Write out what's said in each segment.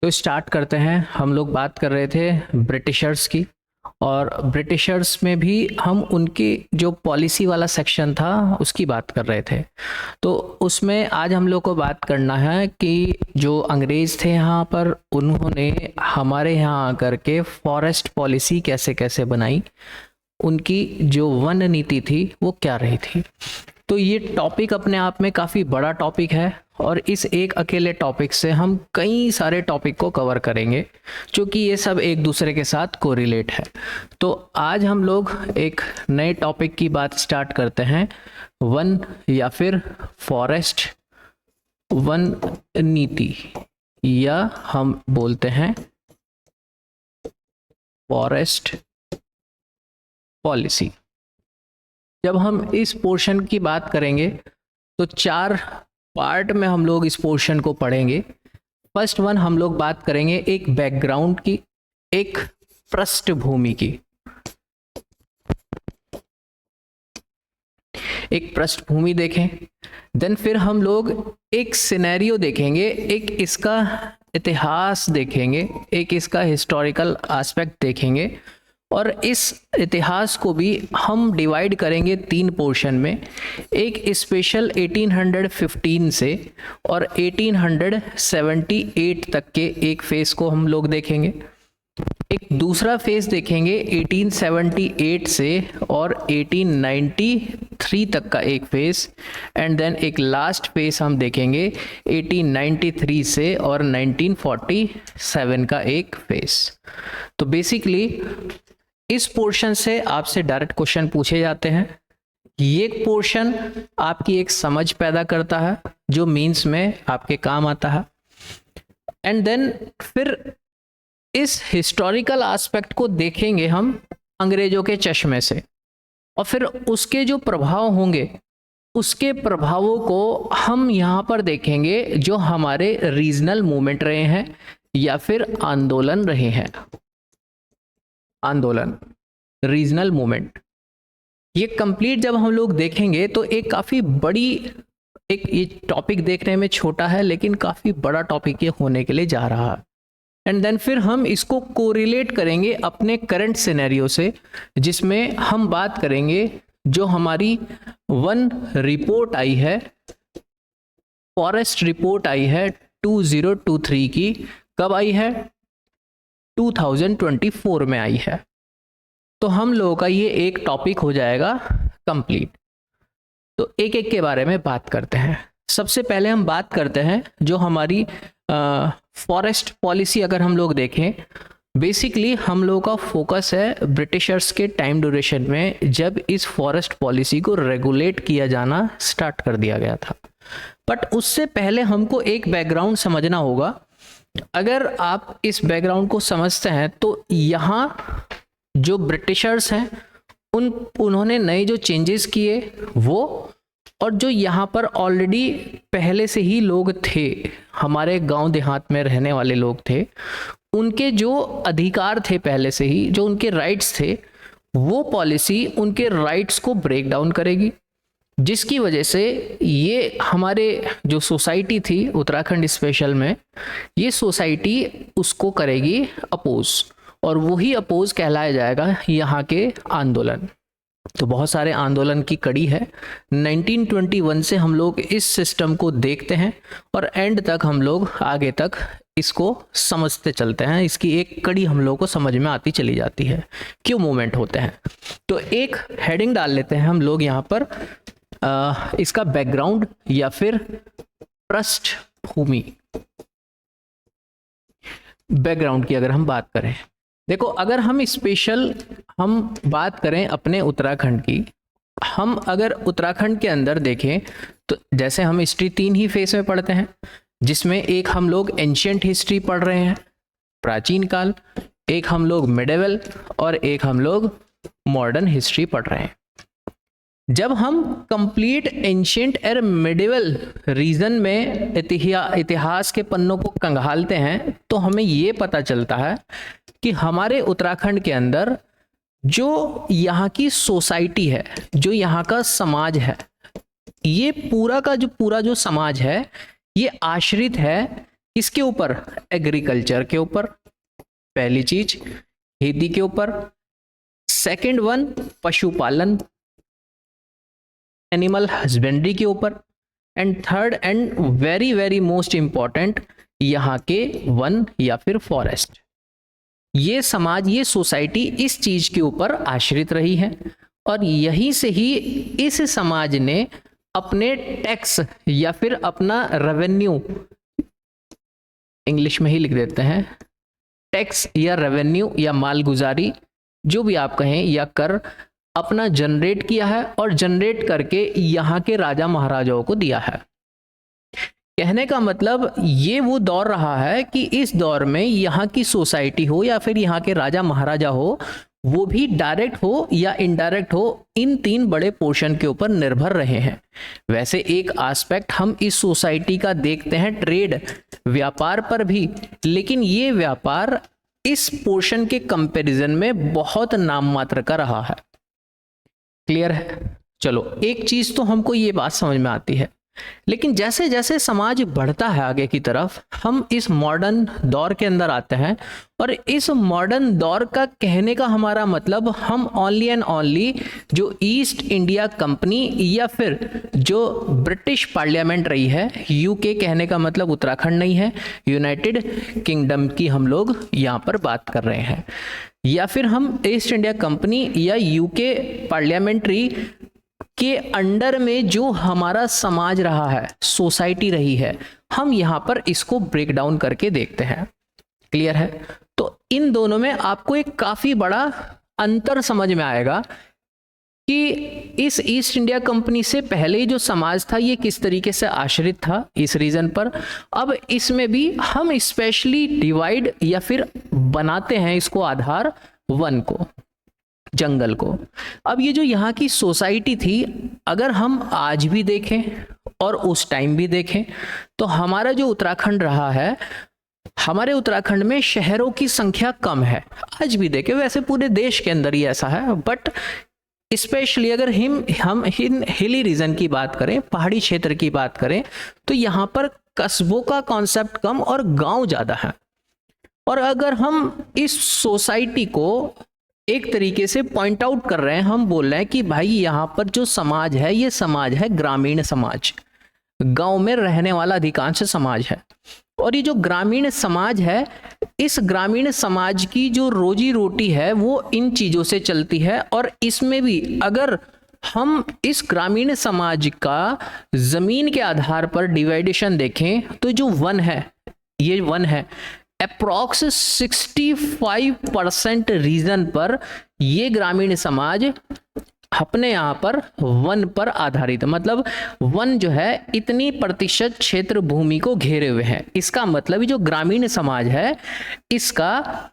तो स्टार्ट करते हैं। हम लोग बात कर रहे थे ब्रिटिशर्स की, और ब्रिटिशर्स में भी हम उनकी जो पॉलिसी वाला सेक्शन था उसकी बात कर रहे थे। तो उसमें आज हम लोग को बात करना है कि जो अंग्रेज़ थे यहाँ पर, उन्होंने हमारे यहाँ आकर के फॉरेस्ट पॉलिसी कैसे कैसे बनाई, उनकी जो वन नीति थी वो क्या रही थी। तो ये टॉपिक अपने आप में काफ़ी बड़ा टॉपिक है, और इस एक अकेले टॉपिक से हम कई सारे टॉपिक को कवर करेंगे, क्योंकि ये सब एक दूसरे के साथ कोरिलेट है। तो आज हम लोग एक नए टॉपिक की बात स्टार्ट करते हैं, वन या फिर फॉरेस्ट वन नीति, या हम बोलते हैं फॉरेस्ट पॉलिसी। जब हम इस पोर्शन की बात करेंगे तो 4 पार्ट में हम लोग इस पोर्शन को पढ़ेंगे। फर्स्ट वन हम लोग बात करेंगे एक बैकग्राउंड की, एक पृष्ठभूमि की। एक पृष्ठभूमि देखें, देन फिर हम लोग एक सिनेरियो देखेंगे, एक इसका इतिहास देखेंगे, एक इसका हिस्टोरिकल एस्पेक्ट देखेंगे, और इस इतिहास को भी हम डिवाइड करेंगे 3 पोर्शन में। एक स्पेशल 1815 से और 1878 तक के एक फेज को हम लोग देखेंगे। एक दूसरा फेज देखेंगे 1878 से और 1893 तक का एक फेज, एंड देन एक लास्ट फेज हम देखेंगे 1893 से और 1947 का एक फेज। तो बेसिकली इस पोर्शन से आपसे डायरेक्ट क्वेश्चन पूछे जाते हैं। ये पोर्शन आपकी एक समझ पैदा करता है जो मीन्स में आपके काम आता है, एंड देन फिर इस हिस्टोरिकल एस्पेक्ट को देखेंगे हम अंग्रेजों के चश्मे से, और फिर उसके जो प्रभाव होंगे उसके प्रभावों को हम यहाँ पर देखेंगे जो हमारे रीजनल मूवमेंट रहे हैं या फिर आंदोलन रहे हैं। आंदोलन, रीजनल मूवमेंट, ये कंप्लीट जब हम लोग देखेंगे तो एक काफ़ी बड़ी, एक ये टॉपिक देखने में छोटा है लेकिन काफ़ी बड़ा टॉपिक ये होने के लिए जा रहा है। एंड देन फिर हम इसको कोरिलेट करेंगे अपने करंट सिनेरियो से, जिसमें हम बात करेंगे जो हमारी वन रिपोर्ट आई है, फॉरेस्ट रिपोर्ट आई है 2023 की। कब आई है? 2024 में आई है। तो हम लोगों का ये एक टॉपिक हो जाएगा कंप्लीट। तो एक एक के बारे में बात करते हैं। सबसे पहले हम बात करते हैं जो हमारी फॉरेस्ट पॉलिसी। अगर हम लोग देखें, बेसिकली हम लोगों का फोकस है ब्रिटिशर्स के टाइम ड्यूरेशन में, जब इस फॉरेस्ट पॉलिसी को रेगुलेट किया जाना स्टार्ट कर दिया गया था। बट उससे पहले हमको एक बैकग्राउंड समझना होगा। अगर आप इस बैकग्राउंड को समझते हैं तो यहाँ जो ब्रिटिशर्स हैं उन्होंने नए जो चेंजेस किए वो, और जो यहाँ पर ऑलरेडी पहले से ही लोग थे, हमारे गांव देहात में रहने वाले लोग थे, उनके जो अधिकार थे पहले से ही, जो उनके राइट्स थे, वो पॉलिसी उनके राइट्स को ब्रेक डाउन करेगी, जिसकी वजह से ये हमारे जो सोसाइटी थी उत्तराखंड स्पेशल में, ये सोसाइटी उसको करेगी अपोज, और वही अपोज कहलाया जाएगा यहाँ के आंदोलन। तो बहुत सारे आंदोलन की कड़ी है। 1921 से हम लोग इस सिस्टम को देखते हैं और एंड तक हम लोग आगे तक इसको समझते चलते हैं। इसकी एक कड़ी हम लोग को समझ में आती चली जाती है, क्यों मूवमेंट होते हैं। तो एक हेडिंग डाल लेते हैं हम लोग यहाँ पर, इसका बैकग्राउंड या फिर पृष्ठभूमि। बैकग्राउंड की अगर हम बात करें, देखो अगर हम स्पेशल हम बात करें अपने उत्तराखंड की, हम अगर उत्तराखंड के अंदर देखें तो जैसे हम हिस्ट्री 3 ही फेस में पढ़ते हैं, जिसमें एक हम लोग एंशिएंट हिस्ट्री पढ़ रहे हैं, प्राचीन काल, एक हम लोग मिडिवल, और एक हम लोग मॉडर्न हिस्ट्री पढ़ रहे हैं। जब हम कंप्लीट एंशिएंट और मिडिवल रीजन में इतिहास के पन्नों को खंगालते हैं तो हमें ये पता चलता है कि हमारे उत्तराखंड के अंदर जो यहाँ की सोसाइटी है, जो यहाँ का समाज है, ये पूरा का जो पूरा जो समाज है ये आश्रित है किसके ऊपर? एग्रीकल्चर के ऊपर, पहली चीज खेती के ऊपर, सेकंड वन पशुपालन एनिमल हस्बेंड्री के ऊपर, and third and very very most important यहाँ के वन या फिर फॉरेस्ट। ये समाज, ये सोसाइटी इस चीज के ऊपर आश्रित रही है और यहीं से ही इस समाज ने अपने टैक्स या फिर अपना रेवेन्यू, इंग्लिश में ही लिख देते हैं, टैक्स या रेवेन्यू या मालगुजारी जो भी आप कहें या कर, अपना जनरेट किया है और जनरेट करके यहाँ के राजा महाराजाओं को दिया है। कहने का मतलब ये वो दौर रहा है कि इस दौर में यहाँ की सोसाइटी हो या फिर यहाँ के राजा महाराजा हो, वो भी डायरेक्ट हो या इनडायरेक्ट हो, इन तीन बड़े पोर्शन के ऊपर निर्भर रहे हैं। वैसे एक एस्पेक्ट हम इस सोसाइटी का देखते हैं ट्रेड, व्यापार पर भी, लेकिन ये व्यापार इस पोर्शन के कंपैरिजन में बहुत नाम मात्र का रहा है। क्लियर है? चलो, एक चीज तो हमको ये बात समझ में आती है, लेकिन जैसे जैसे समाज बढ़ता है आगे की तरफ, हम इस मॉडर्न दौर के अंदर आते हैं और इस मॉडर्न दौर का कहने का हमारा मतलब हम ओनली एंड ओनली जो ईस्ट इंडिया कंपनी या फिर जो ब्रिटिश पार्लियामेंट रही है, यूके कहने का मतलब उत्तराखंड नहीं है, यूनाइटेड किंगडम की हम लोग यहाँ पर बात कर रहे हैं, या फिर हम ईस्ट इंडिया कंपनी या यूके पार्लियामेंट्री के अंडर में जो हमारा समाज रहा है, सोसाइटी रही है, हम यहाँ पर इसको ब्रेक डाउन करके देखते हैं। क्लियर है? तो इन दोनों में आपको एक काफी बड़ा अंतर समझ में आएगा कि इस ईस्ट इंडिया कंपनी से पहले जो समाज था ये किस तरीके से आश्रित था इस रीजन पर। अब इसमें भी हम स्पेशली डिवाइड या फिर बनाते हैं इसको आधार वन को, जंगल को। अब ये जो यहाँ की सोसाइटी थी, अगर हम आज भी देखें और उस टाइम भी देखें तो हमारा जो उत्तराखंड रहा है, हमारे उत्तराखंड में शहरों की संख्या कम है। आज भी देखें, वैसे पूरे देश के अंदर ही ऐसा है, बट स्पेशली अगर हम हिली रीजन की बात करें, पहाड़ी क्षेत्र की बात करें, तो यहाँ पर कस्बों का कॉन्सेप्ट कम और गांव ज्यादा है। और अगर हम इस सोसाइटी को एक तरीके से पॉइंट आउट कर रहे हैं, हम बोल रहे हैं कि भाई यहाँ पर जो समाज है ये समाज है ग्रामीण समाज, गांव में रहने वाला अधिकांश समाज है। और ये जो ग्रामीण समाज है, इस ग्रामीण समाज की जो रोजी रोटी है वो इन चीजों से चलती है। और इसमें भी अगर हम इस ग्रामीण समाज का जमीन के आधार पर डिवाइडेशन देखें तो जो वन है, ये वन है, अप्रॉक्स 65% रीजन पर ये ग्रामीण समाज अपने यहाँ पर वन पर आधारित, मतलब वन जो है इतनी प्रतिशत क्षेत्र भूमि को घेरे हुए हैं। इसका मतलब जो ग्रामीण समाज है इसका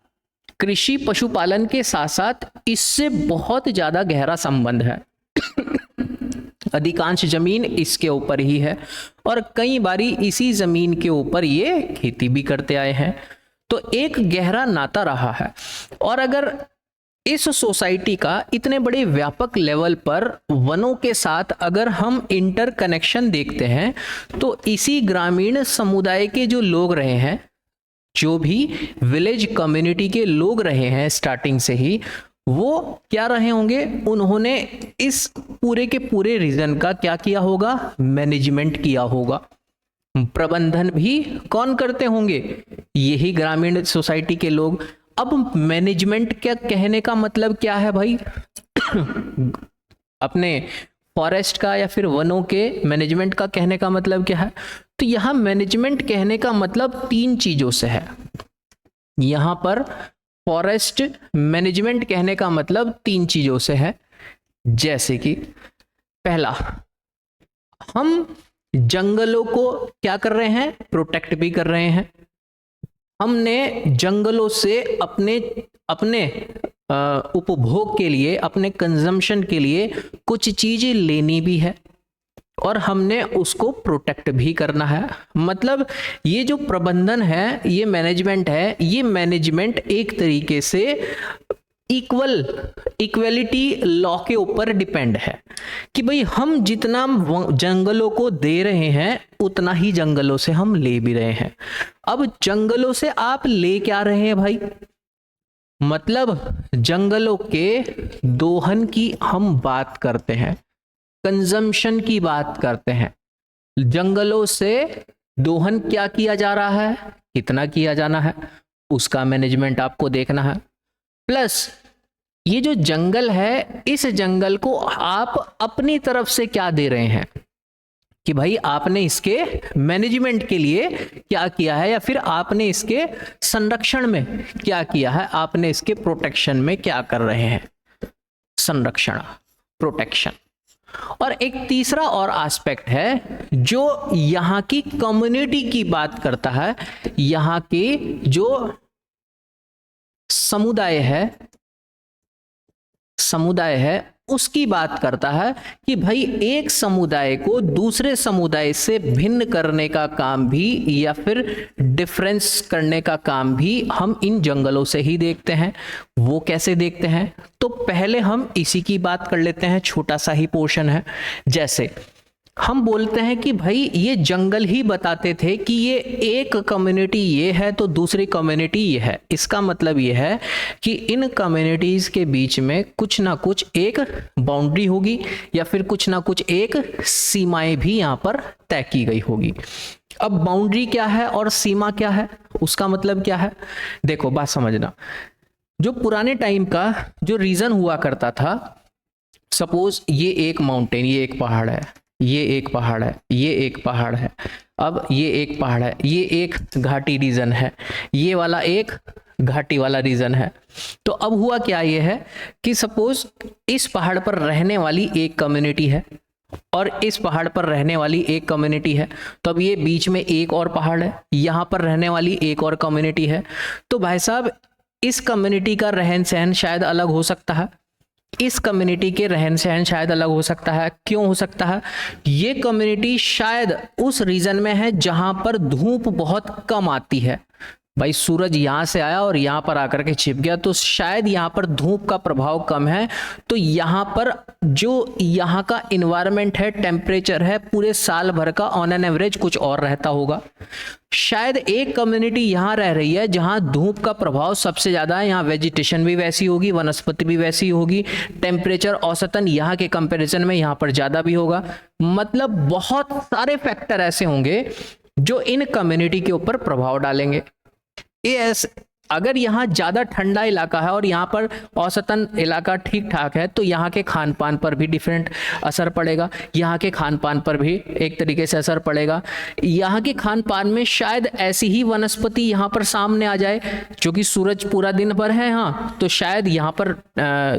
कृषि पशुपालन के साथ साथ इससे बहुत ज्यादा गहरा संबंध है। अधिकांश जमीन इसके ऊपर ही है और कई बारी इसी जमीन के ऊपर ये खेती भी करते आए हैं, तो एक गहरा नाता रहा है। और अगर इस सोसाइटी का इतने बड़े व्यापक लेवल पर वनों के साथ अगर हम इंटरकनेक्शन देखते हैं तो इसी ग्रामीण समुदाय के जो लोग रहे हैं, जो भी विलेज कम्युनिटी के लोग रहे हैं स्टार्टिंग से ही, वो क्या रहे होंगे, उन्होंने इस पूरे के पूरे रीजन का क्या किया होगा, मैनेजमेंट किया होगा। प्रबंधन भी कौन करते होंगे, यही ग्रामीण सोसाइटी के लोग। अब मैनेजमेंट क्या कहने का मतलब क्या है भाई अपने फॉरेस्ट का या फिर वनों के मैनेजमेंट का कहने का मतलब क्या है, तो यहां मैनेजमेंट कहने का मतलब तीन चीजों से है। यहां पर फॉरेस्ट मैनेजमेंट कहने का मतलब तीन चीजों से है, जैसे कि पहला, हम जंगलों को क्या कर रहे हैं, प्रोटेक्ट भी कर रहे हैं। हमने जंगलों से अपने उपभोग के लिए, अपने कंजम्पशन के लिए कुछ चीजें लेनी भी है और हमने उसको प्रोटेक्ट भी करना है। मतलब ये जो प्रबंधन है, ये मैनेजमेंट है, ये मैनेजमेंट एक तरीके से इक्वलिटी लॉ के ऊपर डिपेंड है कि भाई हम जितना जंगलों को दे रहे हैं उतना ही जंगलों से हम ले भी रहे हैं। अब जंगलों से आप ले क्या रहे हैं भाई, मतलब जंगलों के दोहन की हम बात करते हैं, कंजम्पशन की बात करते हैं। जंगलों से दोहन क्या किया जा रहा है, कितना किया जाना है, उसका मैनेजमेंट आपको देखना है। प्लस ये जो जंगल है, इस जंगल को आप अपनी तरफ से क्या दे रहे हैं कि भाई आपने इसके मैनेजमेंट के लिए क्या किया है, या फिर आपने इसके संरक्षण में क्या किया है, आपने इसके प्रोटेक्शन में क्या कर रहे हैं, संरक्षण, प्रोटेक्शन। और एक तीसरा और एस्पेक्ट है जो यहाँ की कम्युनिटी की बात करता है, यहाँ की जो समुदाय है उसकी बात करता है कि भाई एक समुदाय को दूसरे समुदाय से भिन्न करने का काम भी, या फिर डिफरेंस करने का काम भी हम इन जंगलों से ही देखते हैं। वो कैसे देखते हैं, तो पहले हम इसी की बात कर लेते हैं, छोटा सा ही पोर्शन है। जैसे हम बोलते हैं कि भाई ये जंगल ही बताते थे कि ये एक कम्युनिटी ये है तो दूसरी कम्युनिटी ये है। इसका मतलब ये है कि इन कम्युनिटीज के बीच में कुछ ना कुछ एक बाउंड्री होगी, या फिर कुछ ना कुछ एक सीमाएं भी यहाँ पर तय की गई होगी। अब बाउंड्री क्या है और सीमा क्या है, उसका मतलब क्या है, देखो बात समझना। जो पुराने टाइम का जो रीजन हुआ करता था, सपोज ये एक माउंटेन, ये एक पहाड़ है, ये एक पहाड़ है, ये एक पहाड़ है, अब ये एक पहाड़ है, ये एक घाटी रीजन है, ये वाला एक घाटी वाला रीजन है। तो अब हुआ क्या ये है कि सपोज इस पहाड़ पर रहने वाली एक कम्युनिटी है और इस पहाड़ पर रहने वाली एक कम्युनिटी है, तो अब ये बीच में एक और पहाड़ है, यहाँ पर रहने वाली एक और कम्युनिटी है। तो भाई साहब इस कम्युनिटी का रहन सहन शायद अलग हो सकता है, इस कम्युनिटी के रहन सहन शायद अलग हो सकता है। क्यों हो सकता है, ये कम्युनिटी शायद उस रीजन में है जहां पर धूप बहुत कम आती है। भाई सूरज यहां से आया और यहां पर आकर के छिप गया, तो शायद यहां पर धूप का प्रभाव कम है, तो यहां पर जो यहां का इन्वायरमेंट है, टेम्परेचर है, पूरे साल भर का ऑन एन एवरेज कुछ और रहता होगा। शायद एक कम्युनिटी यहां रह रही है जहां धूप का प्रभाव सबसे ज्यादा है, यहां वेजिटेशन भी वैसी होगी, वनस्पति भी वैसी होगी, टेम्परेचर औसतन यहां के कंपैरिजन में यहां पर ज्यादा भी होगा। मतलब बहुत सारे फैक्टर ऐसे होंगे जो इन कम्युनिटी के ऊपर प्रभाव डालेंगे। अगर यहाँ ज्यादा ठंडा इलाका है और यहाँ पर औसतन इलाका ठीक ठाक है, तो यहाँ के खान पान पर भी डिफरेंट असर पड़ेगा, यहाँ के खान पान पर भी एक तरीके से असर पड़ेगा। यहाँ के खान पान में शायद ऐसी ही वनस्पति यहाँ पर सामने आ जाए, जो कि सूरज पूरा दिन भर है, हाँ, तो शायद यहाँ पर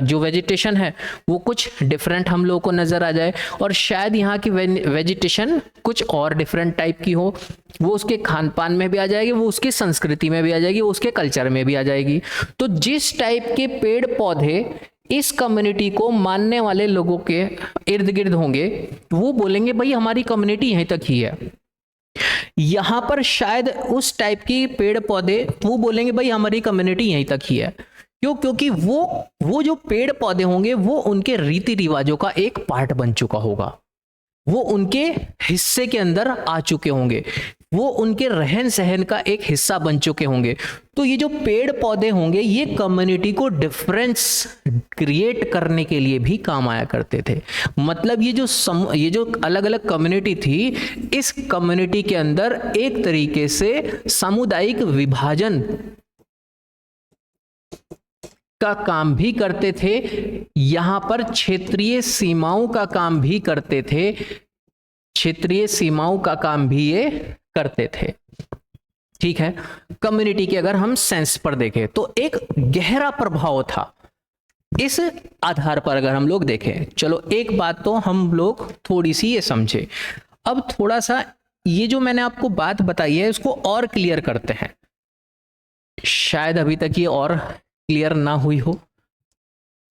जो वेजिटेशन है वो कुछ डिफरेंट हम लोगों को नजर आ जाए, और शायद यहाँ की वेजिटेशन कुछ और डिफरेंट टाइप की हो, वो उसके खान पान में भी आ जाएगी, वो उसकी संस्कृति में भी आ जाएगी, वो उसके कल्चर में भी आ जाएगी। तो जिस टाइप के पेड़ पौधे इस कम्युनिटी को मानने वाले लोगों के इर्द गिर्द होंगे, वो बोलेंगे भाई हमारी कम्युनिटी यहीं तक ही है। यहां पर शायद उस टाइप की पेड़ पौधे वो बोलेंगे भाई हमारी कम्युनिटी यहीं तक ही है। क्यों? क्योंकि वो जो पेड़ पौधे होंगे वो उनके रीति रिवाजों का एक पार्ट बन चुका होगा, वो उनके हिस्से के अंदर आ चुके होंगे, वो उनके रहन सहन का एक हिस्सा बन चुके होंगे। तो ये जो पेड़ पौधे होंगे ये कम्युनिटी को डिफरेंस क्रिएट करने के लिए भी काम आया करते थे। मतलब ये जो अलग अलग कम्युनिटी थी, इस कम्युनिटी के अंदर एक तरीके से सामुदायिक विभाजन का काम भी करते थे, यहां पर क्षेत्रीय सीमाओं का काम भी करते थे, क्षेत्रीय सीमाओं का काम भी ये करते थे। ठीक है, कम्युनिटी के अगर हम सेंस पर देखें तो एक गहरा प्रभाव था इस आधार पर। अगर हम लोग देखें, चलो एक बात तो हम लोग थोड़ी सी ये समझे, अब थोड़ा सा ये जो मैंने आपको बात बताई है इसको और क्लियर करते हैं, शायद अभी तक ये और क्लियर ना हुई हो,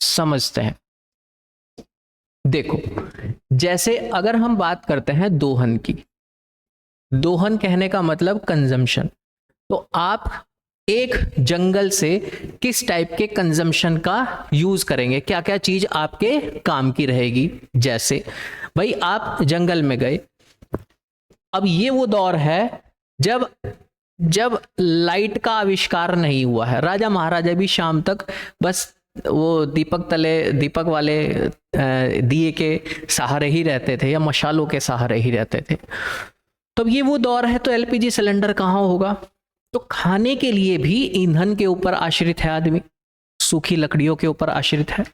समझते हैं। देखो, जैसे अगर हम बात करते हैं दोहन की, दोहन कहने का मतलब कंजम्पशन, तो आप एक जंगल से किस टाइप के कंजम्पशन का यूज करेंगे, क्या क्या चीज आपके काम की रहेगी। जैसे भाई आप जंगल में गए, अब ये वो दौर है जब जब लाइट का आविष्कार नहीं हुआ है, राजा महाराजा भी शाम तक बस वो दीपक वाले दिए के सहारे ही रहते थे या मशालों के सहारे ही रहते थे। तब ये वो दौर है, तो एलपीजी सिलेंडर कहाँ होगा? तो खाने के लिए भी ईंधन के ऊपर आश्रित है आदमी, सूखी लकड़ियों के ऊपर आश्रित है।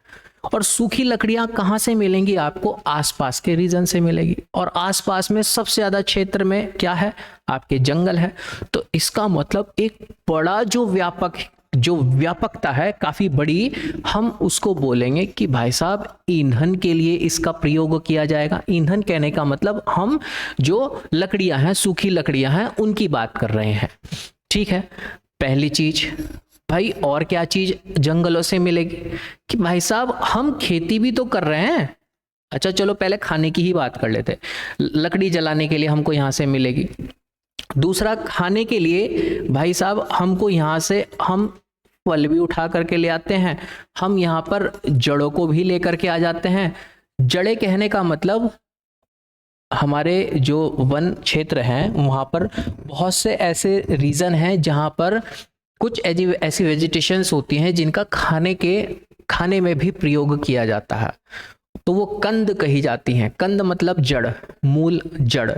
और सूखी लकड़ियां कहाँ से मिलेंगी आपको? आसपास के रीजन से मिलेगी, और आसपास में सबसे ज्यादा क्षेत्र में क्या है? आपके जंगल है। तो इसका मतलब एक बड़ा जो व्यापकता है काफी बड़ी, हम उसको बोलेंगे कि भाई साहब ईंधन के लिए इसका प्रयोग किया जाएगा। ईंधन कहने का मतलब हम जो लकड़ियां हैं, सूखी लकड़ियां हैं, उनकी बात कर रहे हैं। ठीक है, पहली चीज। भाई और क्या चीज जंगलों से मिलेगी? कि भाई साहब हम खेती भी तो कर रहे हैं। अच्छा चलो पहले खाने की ही बात कर लेते। लकड़ी जलाने के लिए हमको यहाँ से मिलेगी। दूसरा, खाने के लिए भाई साहब हमको यहाँ से हम फल भी उठा करके ले आते हैं, हम यहाँ पर जड़ों को भी लेकर के आ जाते हैं। जड़ें कहने का मतलब हमारे जो वन क्षेत्र हैं वहाँ पर बहुत से ऐसे रीजन हैं जहाँ पर कुछ ऐसी वेजिटेशंस होती हैं जिनका खाने में भी प्रयोग किया जाता है, तो वो कंद कही जाती हैं। कंद मतलब जड़, मूल, जड़।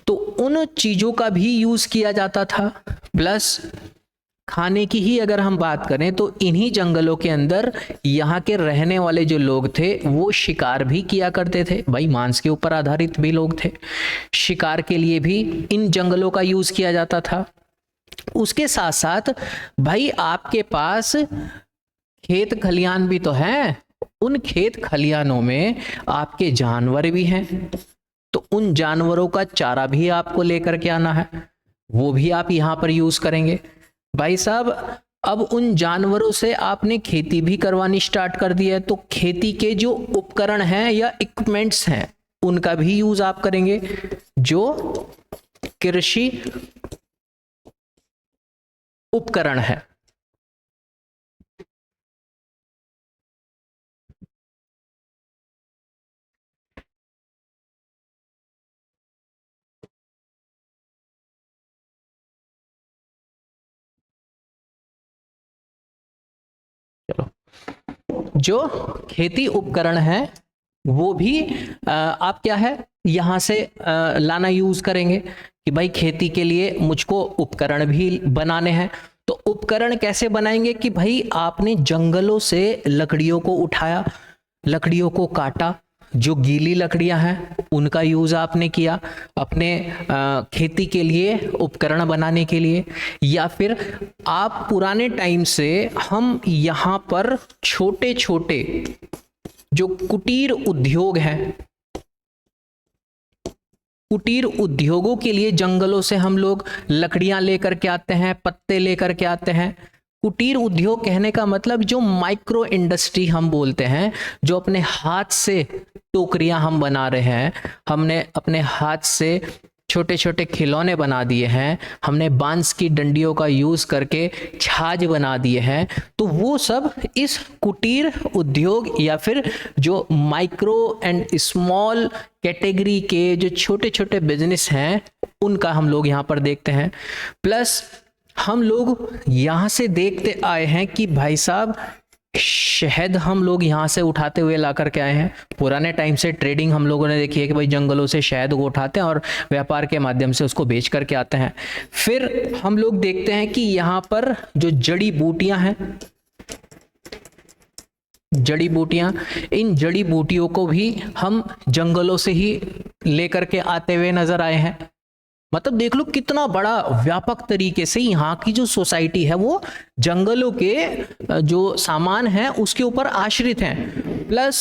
तो उन चीजों का भी यूज किया जाता था। प्लस खाने की ही अगर हम बात करें तो इन्हीं जंगलों के अंदर यहाँ के रहने वाले जो लोग थे वो शिकार भी किया करते थे। भाई मांस के ऊपर आधारित भी लोग थे, शिकार के लिए भी इन जंगलों का यूज किया जाता था। उसके साथ साथ भाई आपके पास खेत खलियान भी तो हैं, उन खेत खलियानों में आपके जानवर भी हैं, तो उन जानवरों का चारा भी आपको लेकर के आना है, वो भी आप यहां पर यूज करेंगे। भाई साहब अब उन जानवरों से आपने खेती भी करवानी स्टार्ट कर दी है, तो खेती के जो उपकरण हैं या इक्विपमेंट्स हैं उनका भी यूज आप करेंगे, जो कृषि उपकरण है। चलो, जो खेती उपकरण है वो भी आप क्या है यहां से लाना यूज करेंगे कि भाई खेती के लिए मुझको उपकरण भी बनाने हैं। तो उपकरण कैसे बनाएंगे? कि भाई आपने जंगलों से लकड़ियों को उठाया, लकड़ियों को काटा, जो गीली लकड़ियां हैं उनका यूज आपने किया अपने खेती के लिए उपकरण बनाने के लिए। या फिर आप पुराने टाइम से हम यहाँ पर छोटे छोटे जो कुटीर उद्योग हैं, कुटीर उद्योगों के लिए जंगलों से हम लोग लकड़ियां लेकर के आते हैं, पत्ते लेकर के आते हैं। कुटीर उद्योग कहने का मतलब जो माइक्रो इंडस्ट्री हम बोलते हैं, जो अपने हाथ से टोकरियां हम बना रहे हैं, हमने अपने हाथ से छोटे छोटे खिलौने बना दिए हैं, हमने बांस की डंडियों का यूज करके छाछ बना दिए हैं, तो वो सब इस कुटीर उद्योग या फिर जो माइक्रो एंड स्मॉल कैटेगरी के जो छोटे छोटे बिजनेस हैं उनका हम लोग यहाँ पर देखते हैं। प्लस हम लोग यहाँ से देखते आए हैं कि भाई साहब शहद हम लोग यहाँ से उठाते हुए ला करके आए हैं। पुराने टाइम से ट्रेडिंग हम लोगों ने देखी है कि भाई जंगलों से शहद को उठाते हैं और व्यापार के माध्यम से उसको बेच करके आते हैं। फिर हम लोग देखते हैं कि यहाँ पर जो जड़ी बूटियां हैं, जड़ी बूटियां, इन जड़ी बूटियों को भी हम जंगलों से ही लेकर के आते हुए नजर आए हैं। मतलब देख लो कितना बड़ा व्यापक तरीके से यहाँ की जो सोसाइटी है वो जंगलों के जो सामान है उसके ऊपर आश्रित हैं। प्लस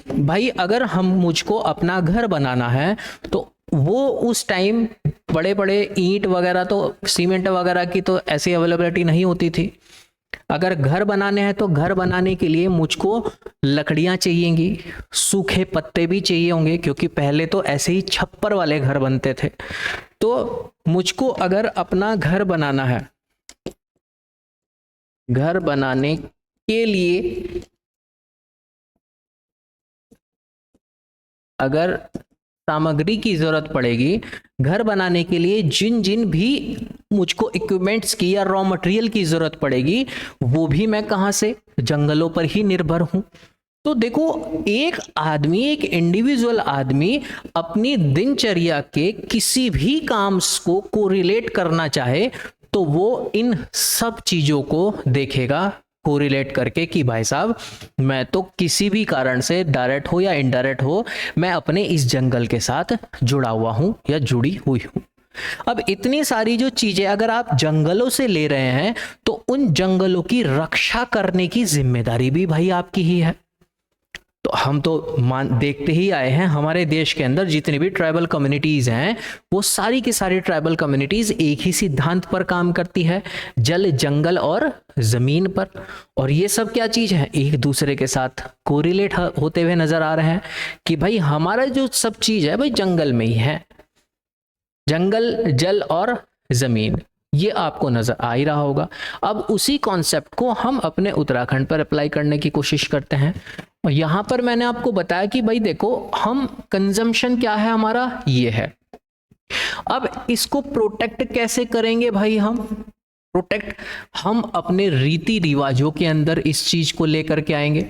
भाई अगर मुझको अपना घर बनाना है तो वो उस टाइम बड़े बड़े ईंट वगैरह तो सीमेंट वगैरह की तो ऐसी अवेलेबिलिटी नहीं होती थी। अगर घर बनाने हैं तो घर बनाने के लिए मुझको लकड़ियां चाहिएंगी, सूखे पत्ते भी चाहिए होंगे, क्योंकि पहले तो ऐसे ही छप्पर वाले घर बनते थे। तो मुझको अगर अपना घर बनाना है, घर बनाने के लिए अगर सामग्री की जरूरत पड़ेगी, घर बनाने के लिए जिन जिन भी मुझको इक्विपमेंट्स की या रॉ मटेरियल की जरूरत पड़ेगी, वो भी मैं कहाँ से, जंगलों पर ही निर्भर हूं। तो देखो, एक आदमी, एक इंडिविजुअल आदमी अपनी दिनचर्या के किसी भी काम को कोरिलेट करना चाहे तो वो इन सब चीजों को देखेगा कोरिलेट करके कि भाई साहब, मैं तो किसी भी कारण से डायरेक्ट हो या इनडायरेक्ट हो, मैं अपने इस जंगल के साथ जुड़ा हुआ हूं या जुड़ी हुई हूं। अब इतनी सारी जो चीजें अगर आप जंगलों से ले रहे हैं तो उन जंगलों की रक्षा करने की जिम्मेदारी भी भाई आपकी ही है। तो हम तो देखते ही आए हैं, हमारे देश के अंदर जितनी भी ट्राइबल कम्युनिटीज हैं वो सारी की सारी ट्राइबल कम्युनिटीज एक ही सिद्धांत पर काम करती है, जल, जंगल और जमीन पर। और ये सब क्या चीज है, एक दूसरे के साथ कोरिलेट होते हुए नजर आ रहे हैं कि भाई हमारा जो सब चीज है भाई जंगल में ही है, जंगल, जल और जमीन, ये आपको नजर आ ही रहा होगा। अब उसी कॉन्सेप्ट को हम अपने उत्तराखंड पर अप्लाई करने की कोशिश करते हैं। और यहां पर मैंने आपको बताया कि भाई देखो, हम कंजम्पशन क्या है हमारा, ये है। अब इसको प्रोटेक्ट कैसे करेंगे भाई, हम प्रोटेक्ट, हम अपने रीति रिवाजों के अंदर इस चीज को लेकर के आएंगे।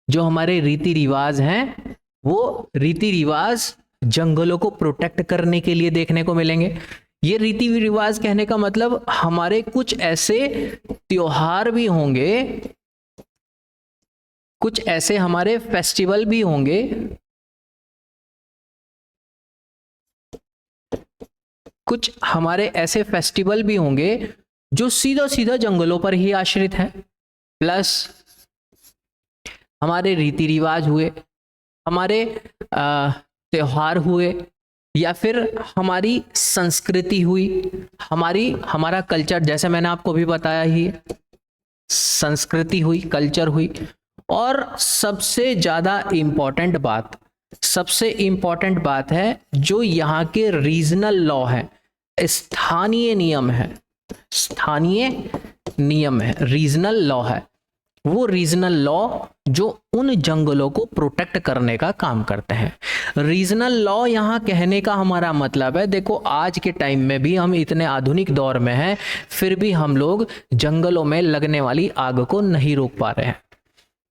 जो हमारे रीति रिवाज हैं वो रीति रिवाज जंगलों को प्रोटेक्ट करने के लिए देखने को मिलेंगे। ये रीति रिवाज कहने का मतलब हमारे कुछ ऐसे त्योहार भी होंगे, कुछ ऐसे हमारे फेस्टिवल भी होंगे, कुछ हमारे ऐसे फेस्टिवल भी होंगे जो सीधा सीधा जंगलों पर ही आश्रित है। प्लस हमारे रीति रिवाज हुए, हमारे त्योहार हुए, या फिर हमारी संस्कृति हुई, हमारा कल्चर, जैसे मैंने आपको भी बताया ही, संस्कृति हुई, कल्चर हुई। और सबसे ज्यादा इंपॉर्टेंट बात है जो यहाँ के रीजनल लॉ है, स्थानीय नियम है, रीजनल लॉ है। वो रीजनल लॉ जो उन जंगलों को प्रोटेक्ट करने का काम करते हैं। रीजनल लॉ यहाँ कहने का हमारा मतलब है, देखो आज के टाइम में भी हम इतने आधुनिक दौर में हैं, फिर भी हम लोग जंगलों में लगने वाली आग को नहीं रोक पा रहे हैं।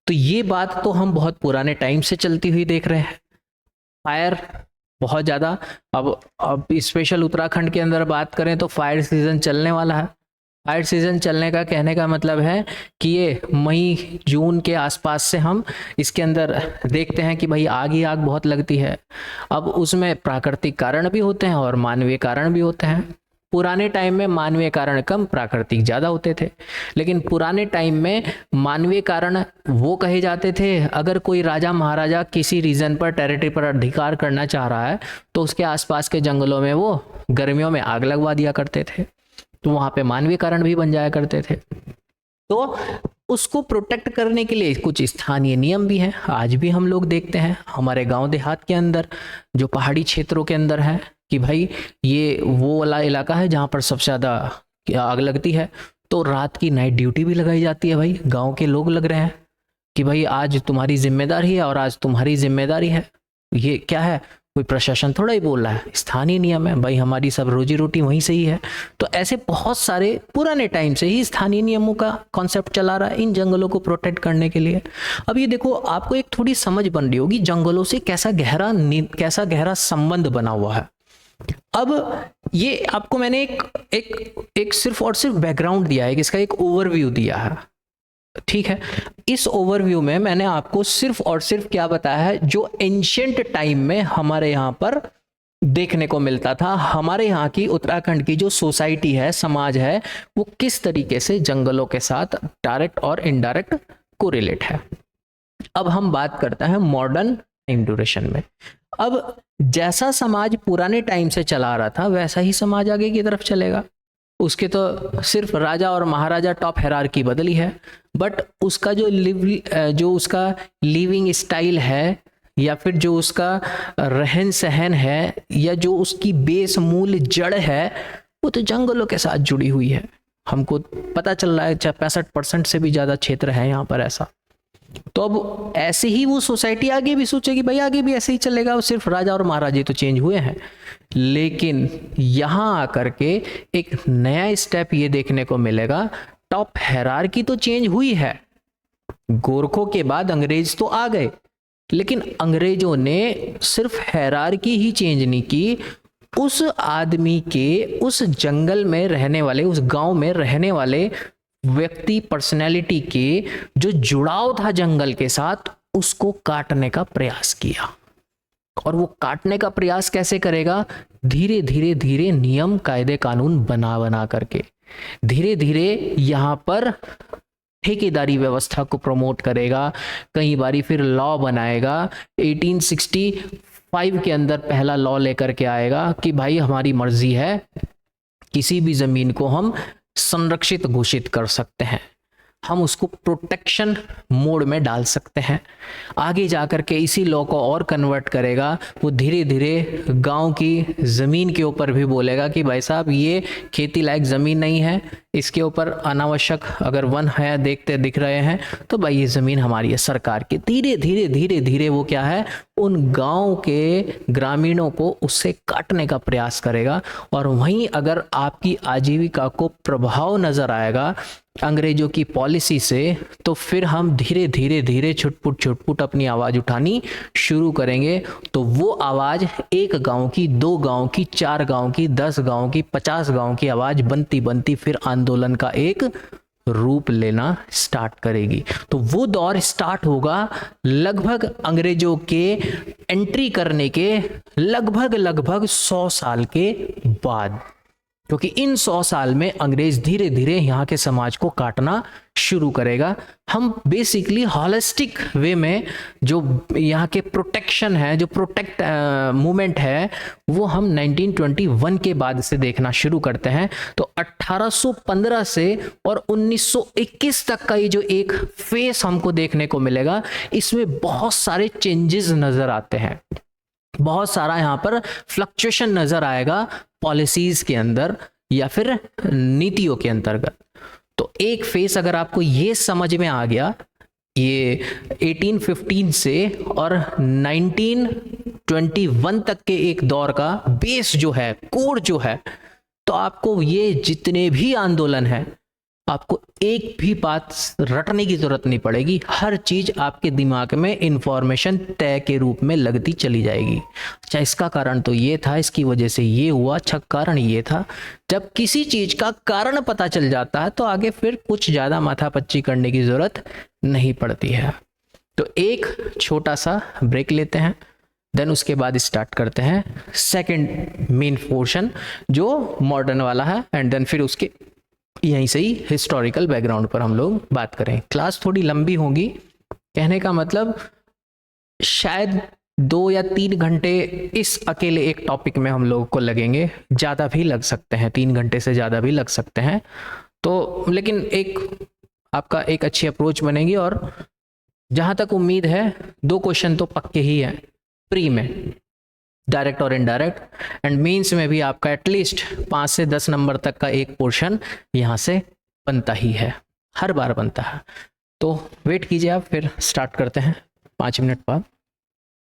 तो ये बात तो हम बहुत पुराने टाइम से चलती हुई देख रहे हैं। फायर बहुत ज़्यादा, अब स्पेशल उत्तराखंड के अंदर बात करें तो फायर सीजन चलने वाला है। फायर सीजन चलने का कहने का मतलब है कि ये मई जून के आसपास से हम इसके अंदर देखते हैं कि भाई आग ही आग बहुत लगती है। अब उसमें प्राकृतिक कारण भी होते हैं और मानवीय कारण भी होते हैं। पुराने टाइम में मानवीय कारण कम, प्राकृतिक ज़्यादा होते थे। लेकिन पुराने टाइम में मानवीय कारण वो कहे जाते थे, अगर कोई राजा महाराजा किसी रीजन पर, टेरिटरी पर अधिकार करना चाह रहा है तो उसके आसपास के जंगलों में वो गर्मियों में आग लगवा दिया करते थे, तो वहां पे मानवीय कारण भी बन जाया करते थे। तो उसको प्रोटेक्ट करने के लिए कुछ स्थानीय नियम भी हैं, आज भी हम लोग देखते हैं हमारे गांव देहात के अंदर, जो पहाड़ी क्षेत्रों के अंदर है, कि भाई ये वो वाला इलाका है जहाँ पर सबसे ज़्यादा आग लगती है, तो रात की नाइट ड्यूटी भी लगाई जाती है। भाई गाँव के लोग लग रहे हैं कि भाई आज तुम्हारी जिम्मेदारी है और आज तुम्हारी जिम्मेदारी है। ये क्या है, कोई प्रशासन थोड़ा ही बोल रहा है, स्थानीय नियम है भाई, हमारी सब रोजी रोटी वहीं से ही है। तो ऐसे बहुत सारे पुराने टाइम से ही स्थानीय नियमों का कॉन्सेप्ट चला रहा है इन जंगलों को प्रोटेक्ट करने के लिए। अब ये देखो, आपको एक थोड़ी समझ बन रही होगी जंगलों से कैसा गहरा संबंध बना हुआ है। अब ये आपको मैंने एक सिर्फ और सिर्फ बैकग्राउंड दिया है, इसका एक ओवरव्यू दिया है, ठीक है। इस ओवरव्यू में मैंने आपको सिर्फ और सिर्फ क्या बताया है, जो एंशिएंट टाइम में हमारे यहाँ पर देखने को मिलता था, हमारे यहाँ की उत्तराखंड की जो सोसाइटी है, समाज है, वो किस तरीके से जंगलों के साथ डायरेक्ट और इनडायरेक्ट कोरिलेट है। अब हम बात करते हैं मॉडर्न टाइम ड्यूरेशन में। अब जैसा समाज पुराने टाइम से चला रहा था वैसा ही समाज आगे की तरफ चलेगा। उसके तो सिर्फ राजा और महाराजा टॉप हायरार्की बदली है, बट उसका जो उसका लिविंग स्टाइल है, या फिर जो उसका रहन सहन है, या जो उसकी बेस मूल जड़ है, वो तो जंगलों के साथ जुड़ी हुई है। हमको पता चल रहा है 65% से भी ज़्यादा क्षेत्र है यहाँ पर ऐसा। तो अब ऐसे ही वो सोसाइटी आगे भी सोचेगी भाई आगे भी ऐसे ही चलेगा, सिर्फ राजा और महाराजे तो चेंज हुए हैं। लेकिन यहां आकर के एक नया स्टेप ये देखने को मिलेगा, टॉप हायरार्की तो चेंज हुई है, गोरखों के बाद अंग्रेज तो आ गए, लेकिन अंग्रेजों ने सिर्फ हायरार्की ही चेंज नहीं की, उस आदमी के, उस जंगल में रहने वाले, उस गांव में रहने वाले व्यक्ति, पर्सनैलिटी के जो जुड़ाव था जंगल के साथ, उसको काटने का प्रयास किया। और वो काटने का प्रयास कैसे करेगा? धीरे धीरे धीरे नियम कायदे कानून बना बना करके, धीरे धीरे यहां पर ठेकेदारी व्यवस्था को प्रमोट करेगा, कई बारी फिर लॉ बनाएगा। 1865 के अंदर पहला लॉ लेकर के आएगा कि भाई हमारी मर्जी है, किसी भी जमीन को हम संरक्षित घोषित कर सकते हैं, हम उसको प्रोटेक्शन मोड में डाल सकते हैं। आगे जाकर के इसी लॉ को और कन्वर्ट करेगा, वो धीरे धीरे गांव की ज़मीन के ऊपर भी बोलेगा कि भाई साहब ये खेती लायक ज़मीन नहीं है, इसके ऊपर अनावश्यक अगर वन है देखते दिख रहे हैं तो भाई ये ज़मीन हमारी है, सरकार की। धीरे धीरे धीरे धीरे वो क्या है, उन गांव के ग्रामीणों को उससे काटने का प्रयास करेगा। और वहीं अगर आपकी आजीविका को प्रभाव नजर आएगा अंग्रेजों की पॉलिसी से, तो फिर हम धीरे धीरे धीरे छुटपुट अपनी आवाज़ उठानी शुरू करेंगे। तो वो आवाज़ एक गांव की, दो गांव की, 4 गांव की, 10 गांव की, 50 गांव की आवाज़ बनती बनती फिर आंदोलन का एक रूप लेना स्टार्ट करेगी। तो वो दौर स्टार्ट होगा लगभग अंग्रेजों के एंट्री करने के लगभग 100 साल के बाद, क्योंकि इन 100 साल में अंग्रेज धीरे धीरे यहाँ के समाज को काटना शुरू करेगा। हम बेसिकली हॉलिस्टिक वे में जो यहाँ के प्रोटेक्शन है, जो प्रोटेक्ट मूवमेंट है, वो हम 1921 के बाद से देखना शुरू करते हैं। तो 1815 से और 1921 तक का ये जो एक फेस हमको देखने को मिलेगा, इसमें बहुत सारे चेंजेस नजर आते हैं, बहुत सारा यहाँ पर फ्लक्चुएशन नजर आएगा पॉलिसीज के अंदर या फिर नीतियों के अंतर्गत। तो एक फेस अगर आपको ये समझ में आ गया, ये 1815 से और 1921 तक के एक दौर का बेस जो है, कोर जो है, तो आपको ये जितने भी आंदोलन है, आपको एक भी बात रटने की जरूरत नहीं पड़ेगी, हर चीज आपके दिमाग में इंफॉर्मेशन तय के रूप में लगती चली जाएगी। अच्छा, इसका कारण तो ये था, इसकी वजह से ये हुआ, अच्छा कारण ये था। जब किसी चीज का कारण पता चल जाता है तो आगे फिर कुछ ज्यादा माथापच्ची करने की जरूरत नहीं पड़ती है। तो एक छोटा सा ब्रेक लेते हैं, देन उसके बाद स्टार्ट करते हैं सेकंड मेन पोर्शन जो मॉडर्न वाला है, एंड देन फिर उसके यहीं से ही हिस्टोरिकल बैकग्राउंड पर हम लोग बात करें। क्लास थोड़ी लंबी होगी, कहने का मतलब शायद 2 या 3 घंटे इस अकेले एक टॉपिक में हम लोगों को लगेंगे, ज़्यादा भी लग सकते हैं, 3 घंटे से ज़्यादा भी लग सकते हैं। तो लेकिन एक आपका एक अच्छी अप्रोच बनेगी। और जहाँ तक उम्मीद है 2 क्वेश्चन तो पक्के ही हैं प्री में, डायरेक्ट और इनडायरेक्ट, एंड मेंस में भी आपका एटलीस्ट 5 से 10 नंबर तक का एक पोर्शन यहाँ से बनता ही है, हर बार बनता है। तो वेट कीजिए आप, फिर स्टार्ट करते हैं 5 मिनट बाद।